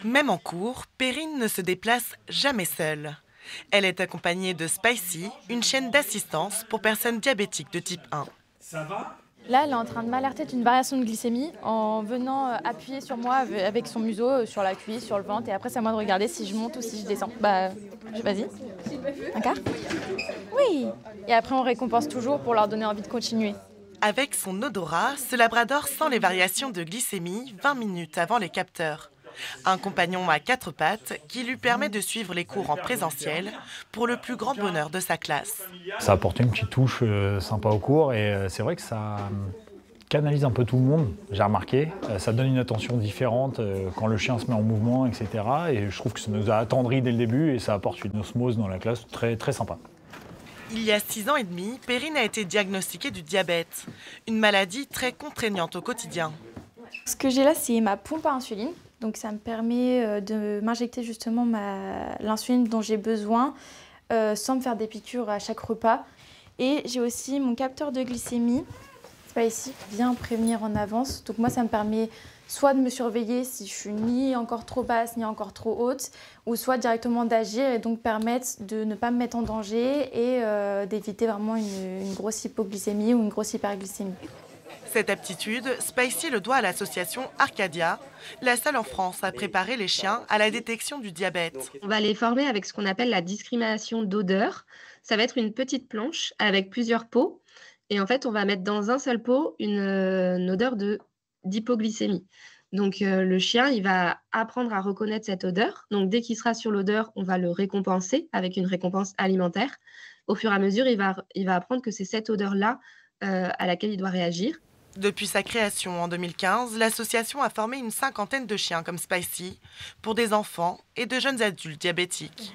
Même en cours, Perrine ne se déplace jamais seule. Elle est accompagnée de Spicy, une chaîne d'assistance pour personnes diabétiques de type 1. Là, elle est en train de m'alerter d'une variation de glycémie en venant appuyer sur moi avec son museau, sur la cuisse, sur le ventre. Et après, c'est à moi de regarder si je monte ou si je descends. Vas-y. Un quart. Oui. Et après, on récompense toujours pour leur donner envie de continuer. Avec son odorat, ce labrador sent les variations de glycémie 20 minutes avant les capteurs. Un compagnon à 4 pattes qui lui permet de suivre les cours en présentiel pour le plus grand bonheur de sa classe. Ça a apporté une petite touche sympa au cours et c'est vrai que ça canalise un peu tout le monde, j'ai remarqué. Ça donne une attention différente quand le chien se met en mouvement, etc. Et je trouve que ça nous a attendris dès le début et ça apporte une osmose dans la classe très, très sympa. Il y a 6 ans et demi, Perrine a été diagnostiquée du diabète, une maladie très contraignante au quotidien. Ce que j'ai là, c'est ma pompe à insuline. Donc ça me permet de m'injecter justement l'insuline dont j'ai besoin sans me faire des piqûres à chaque repas. Et j'ai aussi mon capteur de glycémie. C'est pas ici, qui vient prévenir en avance. Donc moi, ça me permet soit de me surveiller si je suis ni encore trop basse ni encore trop haute, ou soit directement d'agir et donc permettre de ne pas me mettre en danger et d'éviter vraiment une grosse hypoglycémie ou une grosse hyperglycémie. Cette aptitude, Spicy le doit à l'association Arcadia, la seule en France à préparer les chiens à la détection du diabète. On va les former avec ce qu'on appelle la discrimination d'odeur. Ça va être une petite planche avec plusieurs pots. Et en fait, on va mettre dans un seul pot une odeur d'hypoglycémie. Donc, le chien, il va apprendre à reconnaître cette odeur. Donc, dès qu'il sera sur l'odeur, on va le récompenser avec une récompense alimentaire. Au fur et à mesure, il va apprendre que c'est cette odeur-là à laquelle il doit réagir. Depuis sa création en 2015, l'association a formé une 50aine de chiens comme Spicy pour des enfants et de jeunes adultes diabétiques.